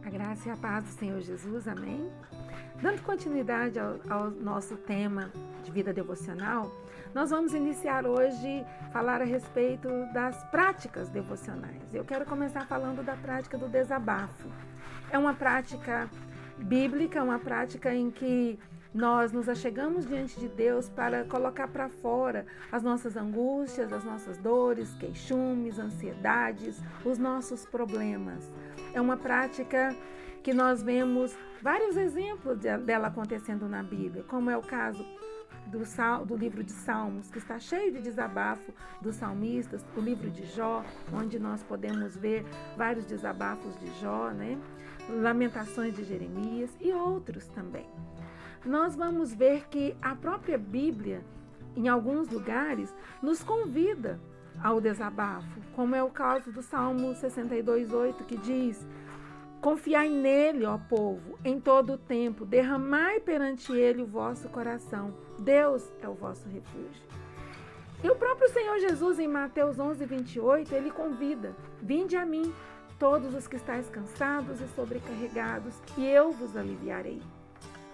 A graça e a paz do Senhor Jesus, amém? Dando continuidade ao nosso tema de vida devocional, nós vamos iniciar hoje falar a respeito das práticas devocionais. Eu quero começar falando da prática do desabafo. É uma prática bíblica, uma prática em que nós nos achegamos diante de Deus para colocar para fora as nossas angústias, as nossas dores, queixumes, ansiedades, os nossos problemas. É uma prática que nós vemos vários exemplos dela acontecendo na Bíblia, como é o caso do livro de Salmos, que está cheio de desabafo dos salmistas, o livro de Jó, onde nós podemos ver vários desabafos de Jó, né? Lamentações de Jeremias e outros também. Nós vamos ver que a própria Bíblia, em alguns lugares, nos convida ao desabafo, como é o caso do Salmo 62:8, que diz: confiai nele, ó povo, em todo o tempo, derramai perante ele o vosso coração. Deus é o vosso refúgio. E o próprio Senhor Jesus, em Mateus 11:28, ele convida: vinde a mim, todos os que estáis cansados e sobrecarregados, e eu vos aliviarei.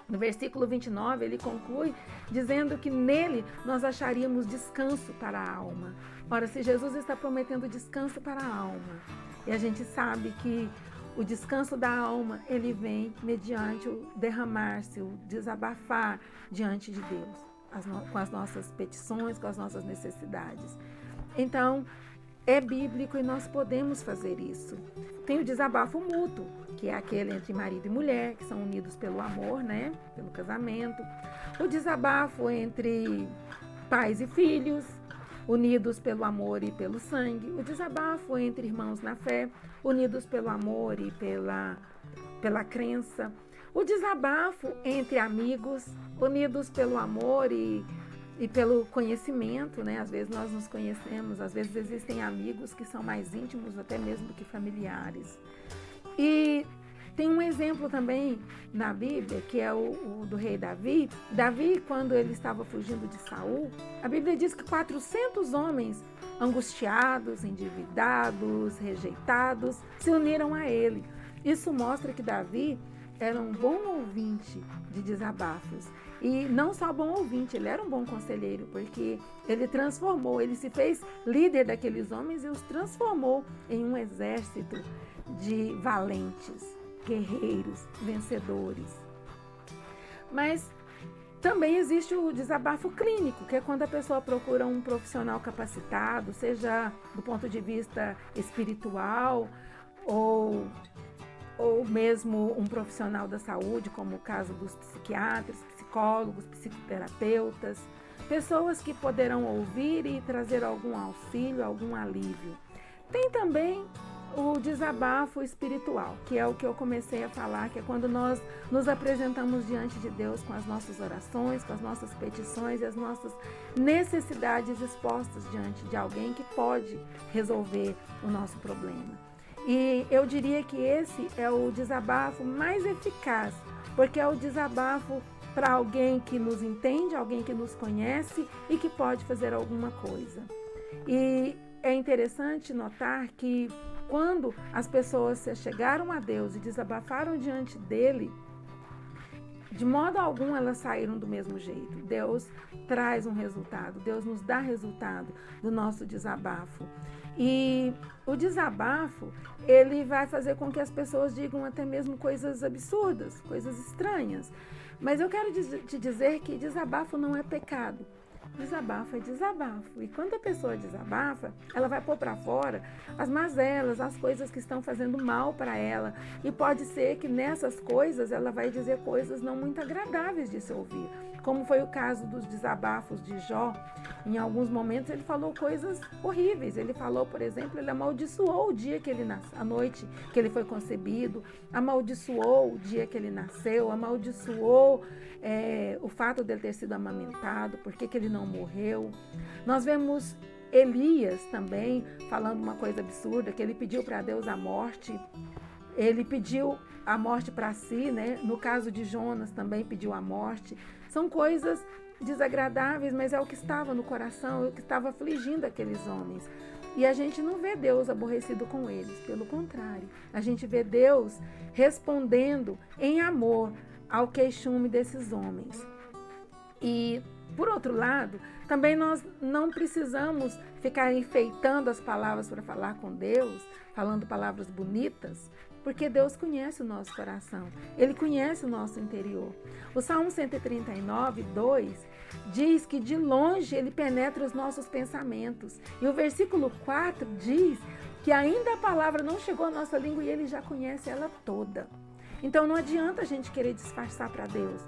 No versículo 29, ele conclui dizendo que nele nós acharíamos descanso para a alma. Ora, se Jesus está prometendo descanso para a alma, e a gente sabe que o descanso da alma, ele vem mediante o derramar-se, o desabafar diante de Deus, com as nossas petições, com as nossas necessidades. Então, é bíblico e nós podemos fazer isso. Tem o desabafo mútuo, que é aquele entre marido e mulher, que são unidos pelo amor, né? Pelo casamento. O desabafo entre pais e filhos, unidos pelo amor e pelo sangue. O desabafo entre irmãos na fé, unidos pelo amor e pela crença. O desabafo entre amigos, unidos pelo amor e pelo conhecimento, né? Às vezes nós nos conhecemos, às vezes existem amigos que são mais íntimos até mesmo do que familiares. E tem um exemplo também na Bíblia, que é o do rei Davi. Davi, quando ele estava fugindo de Saul, a Bíblia diz que 400 homens angustiados, endividados, rejeitados, se uniram a ele. Isso mostra que Davi era um bom ouvinte de desabafos. E não só bom ouvinte, ele era um bom conselheiro, porque ele transformou, ele se fez líder daqueles homens e os transformou em um exército de valentes, guerreiros, vencedores. Mas também existe o desabafo clínico, que é quando a pessoa procura um profissional capacitado, seja do ponto de vista espiritual ou mesmo um profissional da saúde, como o caso dos psiquiatras, psicólogos, psicoterapeutas, pessoas que poderão ouvir e trazer algum auxílio, algum alívio. Tem também o desabafo espiritual, que é o que eu comecei a falar, que é quando nós nos apresentamos diante de Deus com as nossas orações, com as nossas petições e as nossas necessidades expostas diante de alguém que pode resolver o nosso problema. E eu diria que esse é o desabafo mais eficaz, porque é o desabafo para alguém que nos entende, alguém que nos conhece e que pode fazer alguma coisa. E é interessante notar que quando as pessoas se chegaram a Deus e desabafaram diante dele, de modo algum elas saíram do mesmo jeito. Deus traz um resultado, Deus nos dá resultado do nosso desabafo. E o desabafo, ele vai fazer com que as pessoas digam até mesmo coisas absurdas, coisas estranhas. Mas eu quero te dizer que desabafo não é pecado. Desabafo é desabafo. E quando a pessoa desabafa, ela vai pôr para fora as mazelas, as coisas que estão fazendo mal para ela. E pode ser que nessas coisas ela vai dizer coisas não muito agradáveis de se ouvir. Como foi o caso dos desabafos de Jó. Em alguns momentos ele falou coisas horríveis. Ele falou, por exemplo, ele amaldiçoou o dia que ele nasceu, a noite que ele foi concebido, amaldiçoou o dia que ele nasceu, amaldiçoou o fato de ele ter sido amamentado, por que ele não morreu. Nós vemos Elias também falando uma coisa absurda, que ele pediu para Deus a morte. Ele pediu a morte para si, né? No caso de Jonas também pediu a morte. São coisas desagradáveis, mas é o que estava no coração, é o que estava afligindo aqueles homens. E a gente não vê Deus aborrecido com eles, pelo contrário. A gente vê Deus respondendo em amor ao queixume desses homens. E, por outro lado, também nós não precisamos ficar enfeitando as palavras para falar com Deus, falando palavras bonitas, porque Deus conhece o nosso coração, Ele conhece o nosso interior. O Salmo 139, 2, diz que de longe Ele penetra os nossos pensamentos. E o versículo 4 diz que ainda a palavra não chegou à nossa língua e Ele já conhece ela toda. Então não adianta a gente querer disfarçar para Deus,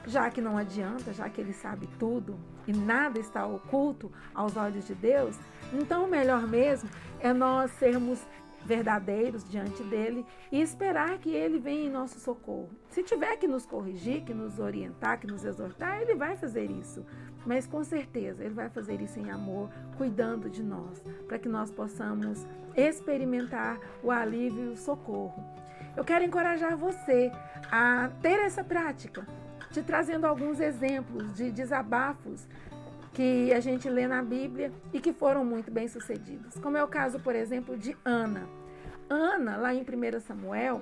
já que não adianta, já que Ele sabe tudo e nada está oculto aos olhos de Deus. Então o melhor mesmo é nós sermos verdadeiros diante dele e esperar que ele venha em nosso socorro. Se tiver que nos corrigir, que nos orientar, que nos exortar, ele vai fazer isso. Mas com certeza ele vai fazer isso em amor, cuidando de nós, para que nós possamos experimentar o alívio e o socorro. Eu quero encorajar você a ter essa prática, te trazendo alguns exemplos de desabafos que a gente lê na Bíblia e que foram muito bem sucedidos. Como é o caso, por exemplo, de Ana. Ana, lá em 1 Samuel,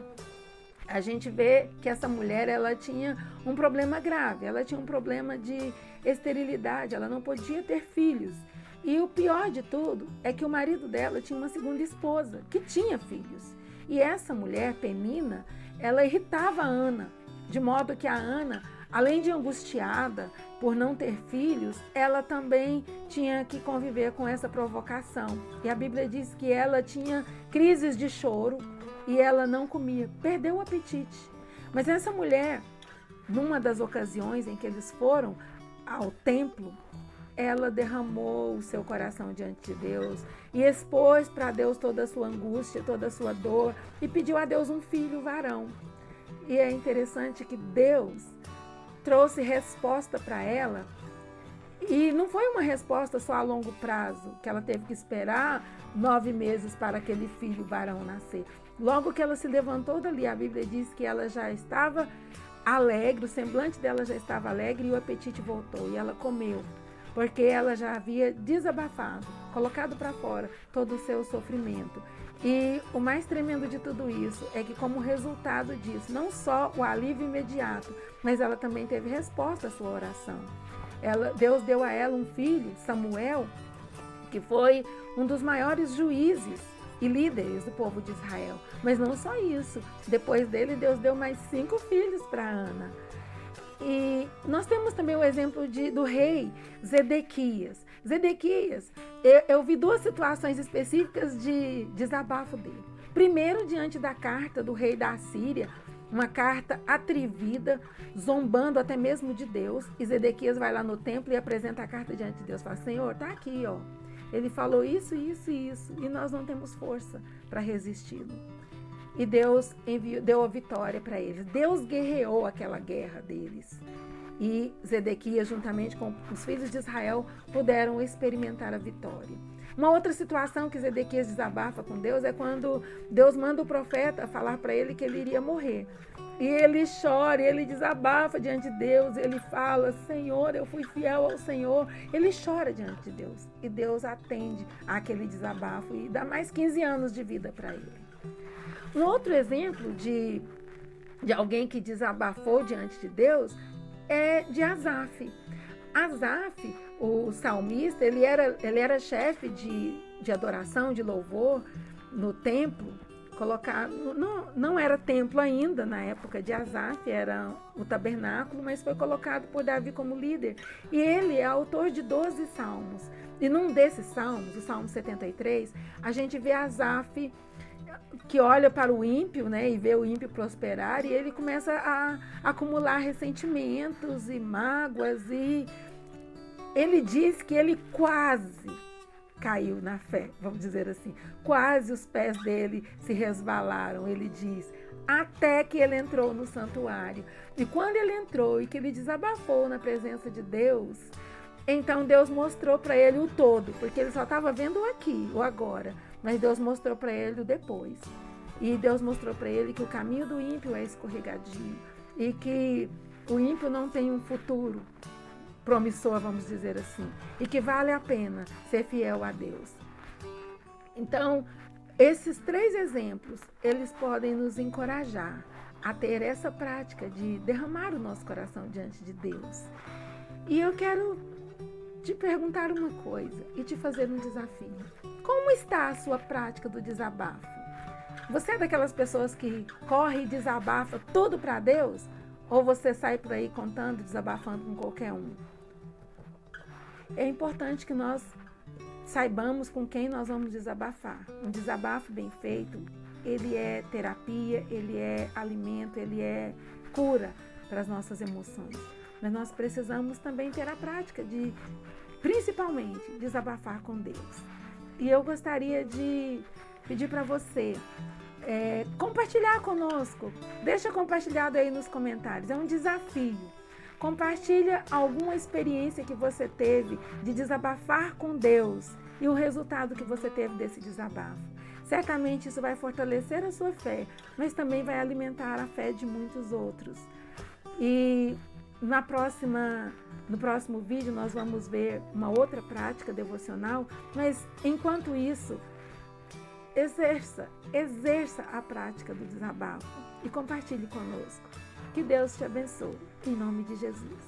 a gente vê que essa mulher, ela tinha um problema grave, ela tinha um problema de esterilidade, ela não podia ter filhos. E o pior de tudo é que o marido dela tinha uma segunda esposa, que tinha filhos. E essa mulher, Penina, ela irritava a Ana, de modo que a Ana, além de angustiada por não ter filhos, ela também tinha que conviver com essa provocação. E a Bíblia diz que ela tinha crises de choro e ela não comia, perdeu o apetite. Mas essa mulher, numa das ocasiões em que eles foram ao templo, ela derramou o seu coração diante de Deus e expôs para Deus toda a sua angústia, toda a sua dor e pediu a Deus um filho varão. E é interessante que Deus trouxe resposta para ela, e não foi uma resposta só a longo prazo, que ela teve que esperar 9 meses para aquele filho varão nascer. Logo que ela se levantou dali, a Bíblia diz que ela já estava alegre, o semblante dela já estava alegre e o apetite voltou, e ela comeu, porque ela já havia desabafado, colocado para fora todo o seu sofrimento. E o mais tremendo de tudo isso é que, como resultado disso, não só o alívio imediato, mas ela também teve resposta à sua oração. Deus deu a ela um filho, Samuel, que foi um dos maiores juízes e líderes do povo de Israel. Mas não só isso, depois dele Deus deu mais 5 filhos para Ana. E nós temos também o exemplo do rei Zedequias. Zedequias, eu vi 2 situações específicas de desabafo dele. Primeiro, diante da carta do rei da Assíria, uma carta atrevida, zombando até mesmo de Deus. E Zedequias vai lá no templo e apresenta a carta diante de Deus. Fala: Senhor, está aqui, ó. Ele falou isso, isso e isso, e nós não temos força para resisti-lo. E Deus deu a vitória para eles. Deus guerreou aquela guerra deles. E Zedequias, juntamente com os filhos de Israel, puderam experimentar a vitória. Uma outra situação que Zedequias desabafa com Deus é quando Deus manda o profeta falar para ele que ele iria morrer. E ele chora, ele desabafa diante de Deus, ele fala: Senhor, eu fui fiel ao Senhor. Ele chora diante de Deus. E Deus atende àquele desabafo e dá mais 15 anos de vida para ele. Um outro exemplo de alguém que desabafou diante de Deus é de Asaf. Asaf, o salmista, ele era chefe de adoração, de louvor no templo. Não era templo ainda na época de Asaf, era o tabernáculo, mas foi colocado por Davi como líder. E ele é autor de 12 salmos. E num desses salmos, o Salmo 73, a gente vê Asaf que olha para o ímpio, né, e vê o ímpio prosperar, e ele começa a acumular ressentimentos e mágoas, e ele diz que ele quase caiu na fé, vamos dizer assim, quase os pés dele se resvalaram, ele diz, até que ele entrou no santuário. E quando ele entrou e que ele desabafou na presença de Deus, então Deus mostrou para ele o todo, porque ele só estava vendo o aqui, o agora, mas Deus mostrou para ele o depois. E Deus mostrou para ele que o caminho do ímpio é escorregadio e que o ímpio não tem um futuro promissor, vamos dizer assim, e que vale a pena ser fiel a Deus. Então, esses 3 exemplos, eles podem nos encorajar a ter essa prática de derramar o nosso coração diante de Deus. E eu quero te perguntar uma coisa e te fazer um desafio. Como está a sua prática do desabafo? Você é daquelas pessoas que corre e desabafa tudo para Deus? Ou você sai por aí contando, desabafando com qualquer um? É importante que nós saibamos com quem nós vamos desabafar. Um desabafo bem feito, ele é terapia, ele é alimento, ele é cura para as nossas emoções. Mas nós precisamos também ter a prática de, principalmente, desabafar com Deus. E eu gostaria de pedir para você compartilhar conosco. Deixa compartilhado aí nos comentários. É um desafio. Compartilha alguma experiência que você teve de desabafar com Deus e o resultado que você teve desse desabafo. Certamente isso vai fortalecer a sua fé, mas também vai alimentar a fé de muitos outros. E no próximo vídeo nós vamos ver uma outra prática devocional, mas enquanto isso, exerça a prática do desabafo e compartilhe conosco. Que Deus te abençoe, em nome de Jesus.